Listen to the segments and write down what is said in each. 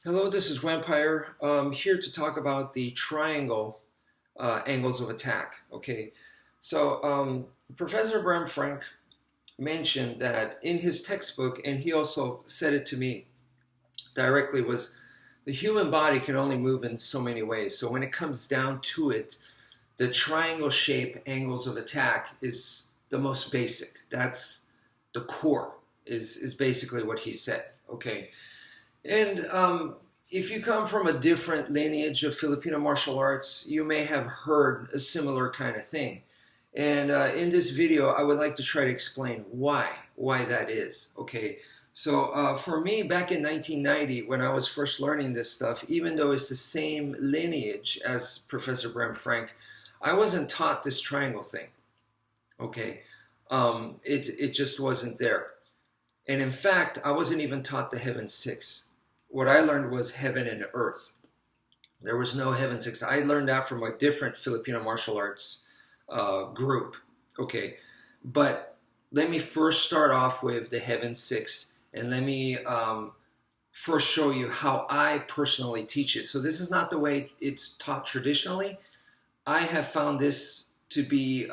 Hello, this is Wmpyr. I'm here to talk about the triangle angles of attack. Okay, so Professor Bram Frank mentioned that in his textbook, and he also said it to me directly, was the human body can only move in so many ways. So when it comes down to it, the triangle shape angles of attack is the most basic. That's the core, is basically what he said. Okay. And if you come from a different lineage of Filipino martial arts, you may have heard a similar kind of thing. And in this video, I would like to try to explain why that is. Okay, so for me, back in 1990, when I was first learning this stuff, even though it's the same lineage as Professor Bram Frank, I wasn't taught this triangle thing. Okay, it just wasn't there. And in fact, I wasn't even taught the heaven six. What I learned was heaven and earth. There was no heaven six. I learned that from a different Filipino martial arts group. Okay, but let me first start off with the heaven six, and let me first show you how I personally teach it. So this is not the way it's taught traditionally. I have found this to be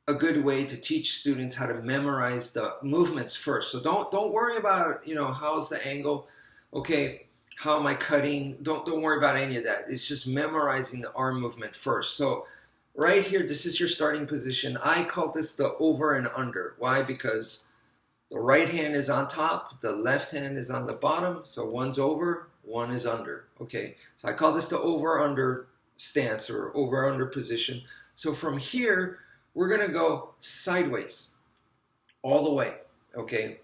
a good way to teach students how to memorize the movements first. So don't worry about, how's the angle, okay, how am I cutting? Don't worry about any of that. It's just memorizing the arm movement first. So right here, this is your starting position. I call this the over and under. Why? Because the right hand is on top, the left hand is on the bottom. So one's over, one is under. Okay, so I call this the over-under stance or over-under position. So from here, we're going to go sideways all the way, okay?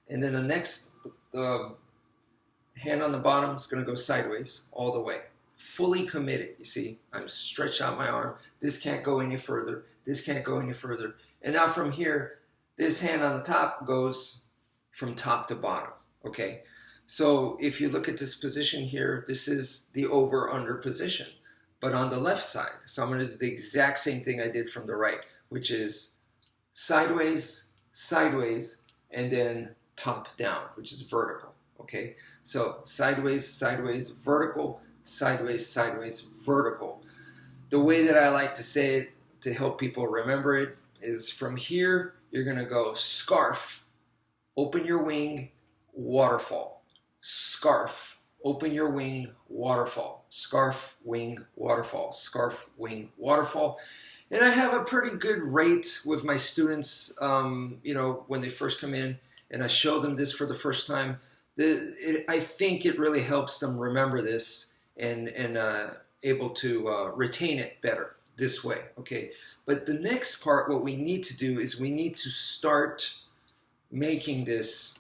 And then the next hand on the bottom is going to go sideways all the way. Fully committed, you see? I'm stretched out my arm. This can't go any further. This can't go any further. And now from here, this hand on the top goes from top to bottom, okay? So if you look at this position here, this is the over-under position, but on the left side. So I'm going to do the exact same thing I did from the right, which is sideways, sideways, and then top down, which is vertical, okay? So sideways, sideways, vertical, sideways, sideways, vertical. The way that I like to say it to help people remember it is from here, you're gonna go scarf, open your wing, waterfall, scarf, open your wing, waterfall, scarf, wing, waterfall, scarf, wing, waterfall. And I have a pretty good rate with my students, when they first come in and I show them this for the first time. I think it really helps them remember this and able to retain it better this way, okay? But the next part, what we need to do is we need to start making this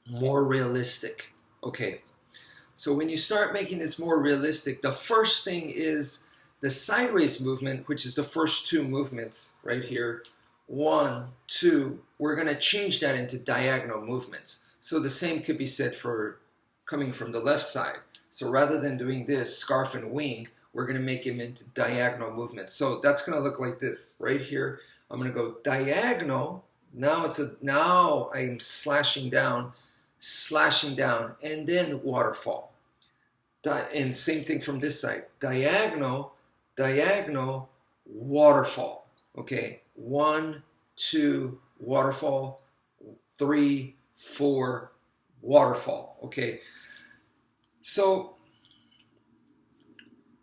more realistic, okay? So when you start making this more realistic, the first thing is the sideways movement, which is the first two movements right here. 1, 2, we're going to change that into diagonal movements. So the same could be said for coming from the left side. So rather than doing this, scarf and wing, we're going to make them into diagonal movements. So that's going to look like this. Right here, I'm going to go diagonal. Now I'm slashing down, and then waterfall. And same thing from this side. Diagonal, diagonal, waterfall. Okay, 1, 2, waterfall, 3, 4, waterfall. Okay, so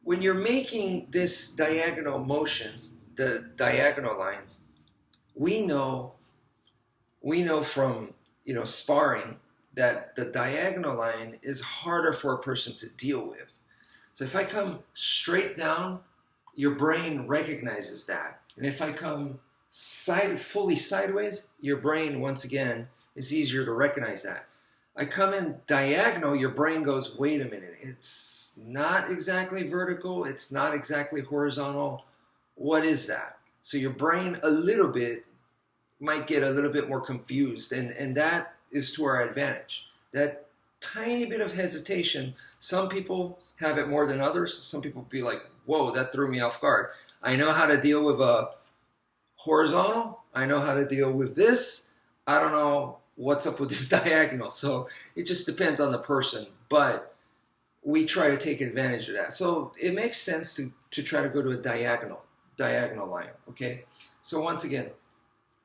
when you're making this diagonal motion, the diagonal line, we know from sparring that the diagonal line is harder for a person to deal with. So if I come straight down, your brain recognizes that. And if I come fully sideways, your brain, once again, is easier to recognize that. I come in diagonal, your brain goes, wait a minute, it's not exactly vertical, it's not exactly horizontal. What is that? So your brain might get a little bit more confused, and that is to our advantage. That tiny bit of hesitation, some people have it more than others. Some people be like, whoa, that threw me off guard. I know how to deal with a horizontal. I know how to deal with this. I don't know what's up with this diagonal? So it just depends on the person, but we try to take advantage of that. So it makes sense to try to go to a diagonal line, okay? So once again,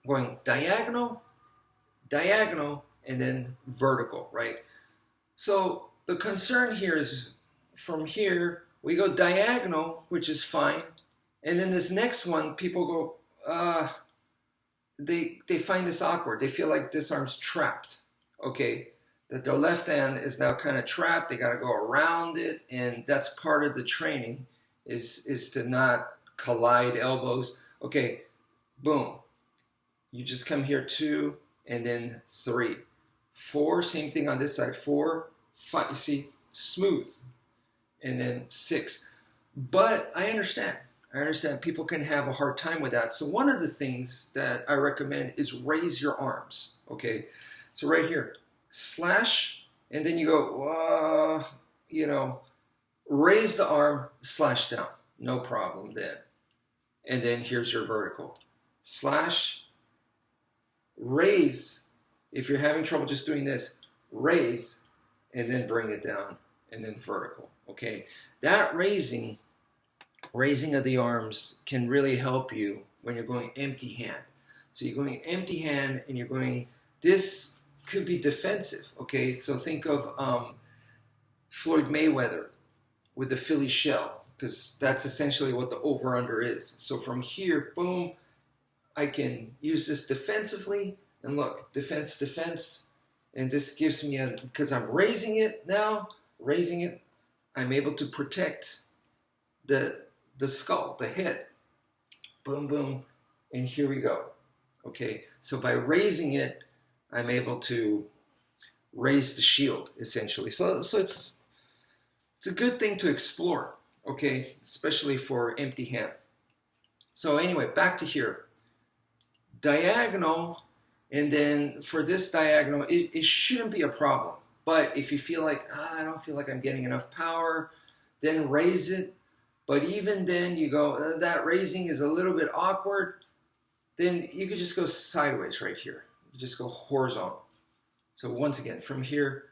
going diagonal, diagonal, and then vertical, right? So the concern here is from here, we go diagonal, which is fine. And then this next one, people go, they find this awkward. They feel like this arm's trapped, okay? That their left hand is now kind of trapped. They got to go around it. And that's part of the training is to not collide elbows. Okay, boom. You just come here 2 and then 3. 4, same thing on this side. 4, 5, you see, smooth. And then 6. But I understand people can have a hard time with that. So one of the things that I recommend is raise your arms, okay? So right here, slash, and then you go, raise the arm, slash down. No problem then. And then here's your vertical. Slash, raise. If you're having trouble just doing this, raise, and then bring it down, and then vertical, okay? That raising of the arms can really help you when you're going empty hand. So you're going empty hand, and you're going, this could be defensive, okay? So think of Floyd Mayweather with the Philly shell, because that's essentially what the over-under is. So from here, boom, I can use this defensively, and look, defense, defense, and this gives me because I'm raising it now, I'm able to protect the skull, the head. Boom, boom, and here we go. Okay, so by raising it, I'm able to raise the shield, essentially. So it's a good thing to explore, okay, especially for empty hand. So anyway, back to here. Diagonal, and then for this diagonal, it shouldn't be a problem. But if you feel like, I don't feel like I'm getting enough power, then raise it. But even then you go, that raising is a little bit awkward, then you could just go sideways right here. You just go horizontal. So once again, from here,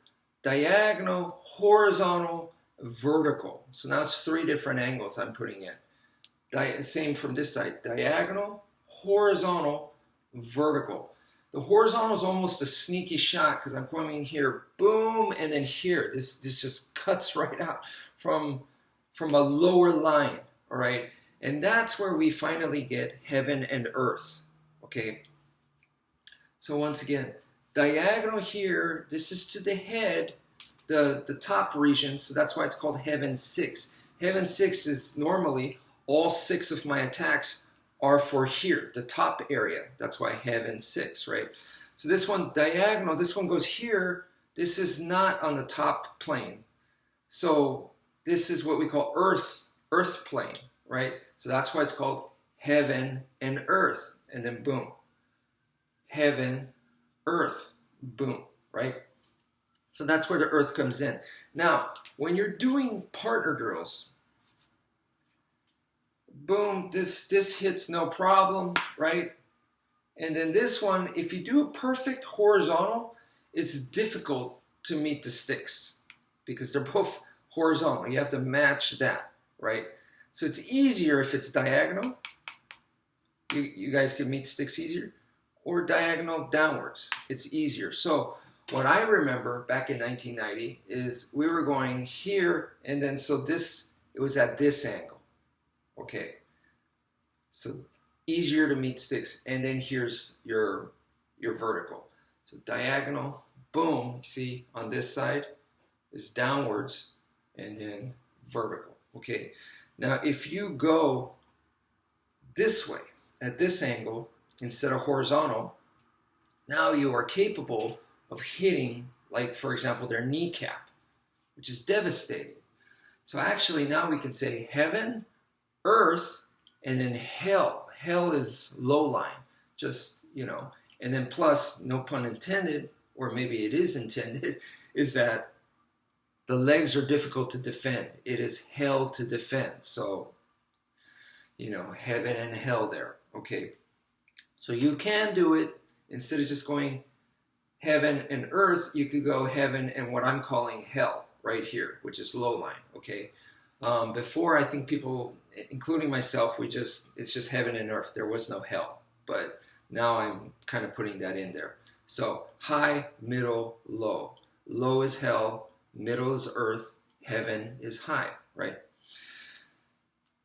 diagonal, horizontal, vertical. So now it's 3 different angles I'm putting in. Same from this side, diagonal, horizontal, vertical. The horizontal is almost a sneaky shot because I'm coming here, boom, and then here. This just cuts right out from a lower line, all right? And that's where we finally get heaven and earth, okay? So once again, diagonal here, this is to the head, the top region, so that's why it's called heaven 6. Heaven 6 is normally all 6 of my attacks are for here, the top area. That's why heaven 6, right? So this one diagonal, this one goes here. This is not on the top plane. So this is what we call earth plane, right? So that's why it's called heaven and earth. And then boom, heaven, earth, boom, right? So that's where the earth comes in. Now, when you're doing partner drills, boom, this hits no problem, right? And then this one, if you do a perfect horizontal, it's difficult to meet the sticks because they're both horizontal. You have to match that, right? So it's easier if it's diagonal. You guys can meet sticks easier. Or diagonal downwards. It's easier. So what I remember back in 1990 is we were going here, and then so this, it was at this angle. Okay, so easier to meet sticks, and then here's your vertical. So diagonal, boom, see on this side is downwards, and then vertical. Okay, now if you go this way, at this angle, instead of horizontal, now you are capable of hitting, like for example, their kneecap, which is devastating. So actually now we can say heaven, earth, and then hell. Hell is low line, just, and then plus, no pun intended, or maybe it is intended, is that the legs are difficult to defend. It is hell to defend. So, heaven and hell there. Okay. So you can do it instead of just going heaven and earth, you could go heaven and what I'm calling hell right here, which is low line, okay? Before, I think people, including myself, it's just heaven and earth. There was no hell. But now I'm kind of putting that in there. So high, middle, low. Low is hell, middle is earth, heaven is high, right?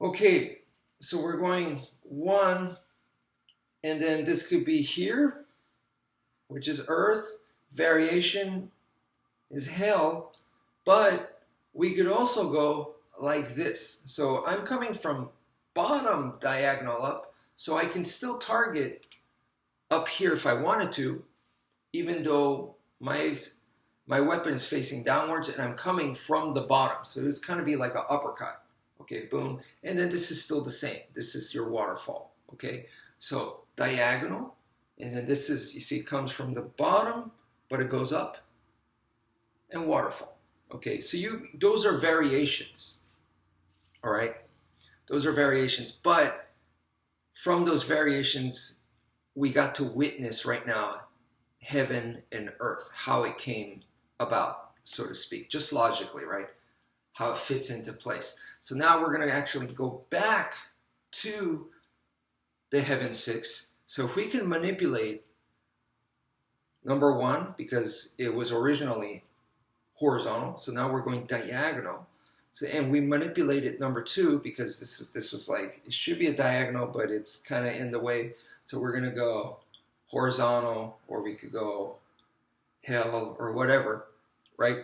Okay, so we're going 1, and then this could be here, which is earth. Variation is hell, but we could also go like this. So I'm coming from bottom diagonal up, so I can still target up here if I wanted to, even though my weapon is facing downwards and I'm coming from the bottom. So it's kind of be like an uppercut. Okay, boom. And then this is still the same. This is your waterfall. Okay, so diagonal, and then this is, you see, it comes from the bottom, but it goes up, and waterfall. Okay, so those are variations. All right, those are variations, but from those variations, we got to witness right now heaven and earth, how it came about, so to speak, just logically, right? How it fits into place. So now we're going to actually go back to the heaven 6. So if we can manipulate number 1, because it was originally horizontal, so now we're going diagonal. So, and we manipulated number 2 because this was like, it should be a diagonal, but it's kind of in the way. So we're going to go horizontal, or we could go hell or whatever, right?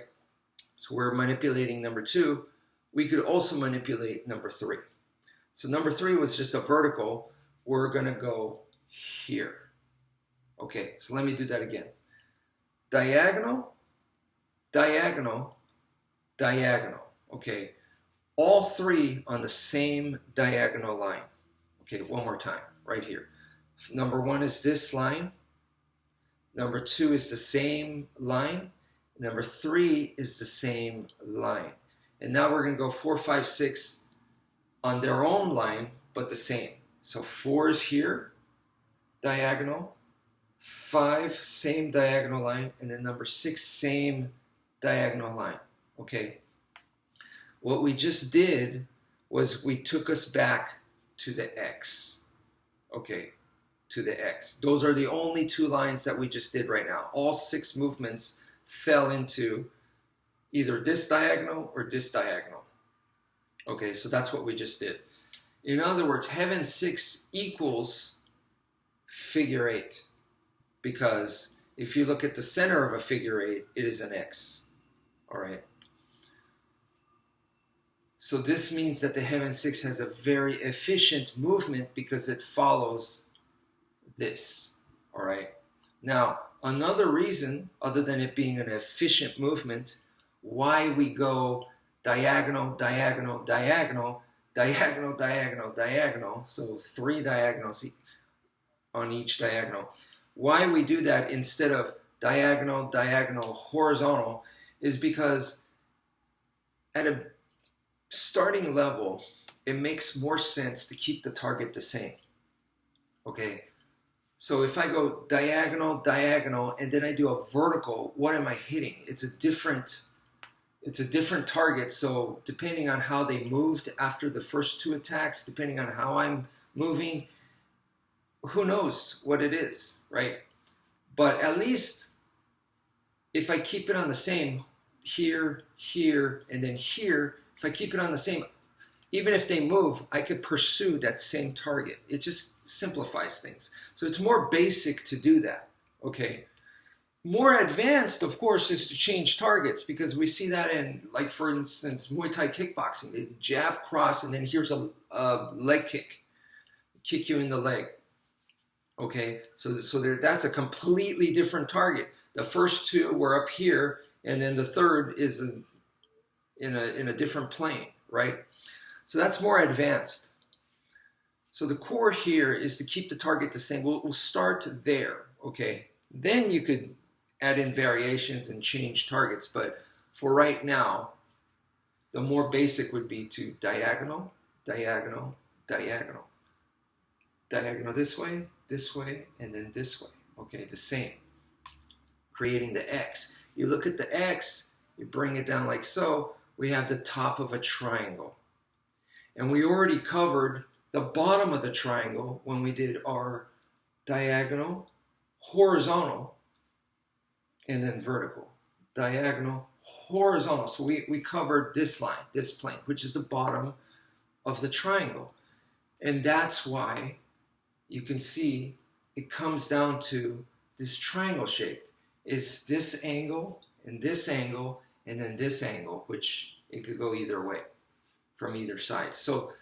So we're manipulating number 2. We could also manipulate number 3. So number 3 was just a vertical. We're going to go here. Okay, so let me do that again. Diagonal, diagonal, diagonal. Okay, all 3 on the same diagonal line. Okay, one more time, right here. Number 1 is this line. Number 2 is the same line. Number 3 is the same line. And now we're going to go 4, 5, 6 on their own line, but the same. So 4 is here, diagonal. 5, same diagonal line. And then number 6, same diagonal line. Okay. What we just did was we took us back to the X. Okay, to the X. Those are the only 2 lines that we just did right now. All 6 movements fell into either this diagonal or this diagonal. Okay, so that's what we just did. In other words, heaven 6 equals figure 8. Because if you look at the center of a figure 8, it is an X. All right. So this means that the heaven 6 has a very efficient movement because it follows this. All right. Now, another reason, other than it being an efficient movement, why we go diagonal, diagonal, diagonal, diagonal, diagonal, diagonal, so 3 diagonals on each diagonal. Why we do that instead of diagonal, diagonal, horizontal is because at a starting level, it makes more sense to keep the target the same. Okay, so if I go diagonal, diagonal, and then I do a vertical, what am I hitting? It's a different target. So depending on how they moved after the first 2 attacks, depending on how I'm moving, who knows what it is, right? But at least if I keep it on the same here, here, and then here, if I keep it on the same, even if they move, I could pursue that same target. It just simplifies things. So it's more basic to do that, okay? More advanced, of course, is to change targets because we see that in, like, for instance, Muay Thai kickboxing. They jab, cross, and then here's a leg kick. Kick you in the leg, okay? So that's a completely different target. The first 2 were up here, and then the third is in a different plane, right? So that's more advanced. So the core here is to keep the target the same. We'll start there, okay? Then you could add in variations and change targets, but for right now, the more basic would be to diagonal, diagonal, diagonal. Diagonal this way, and then this way. Okay, the same. creating the X. You look at the X, you bring it down like so, we have the top of a triangle. And we already covered the bottom of the triangle when we did our diagonal, horizontal, and then vertical. Diagonal, horizontal. So we covered this line, this plane, which is the bottom of the triangle. And that's why you can see it comes down to this triangle shaped. It's this angle, and then this angle, which it could go either way from either side. So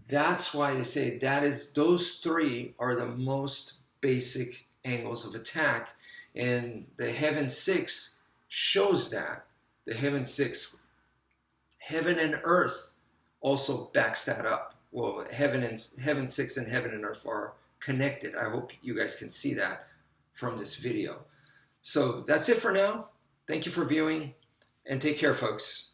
that's why they say those three are the most basic angles of attack. And the Heaven 6 shows that. The Heaven 6, heaven and earth also backs that up. Well, Heaven 6 and heaven and earth are connected. I hope you guys can see that from this video. So that's it for now. Thank you for viewing, and take care, folks.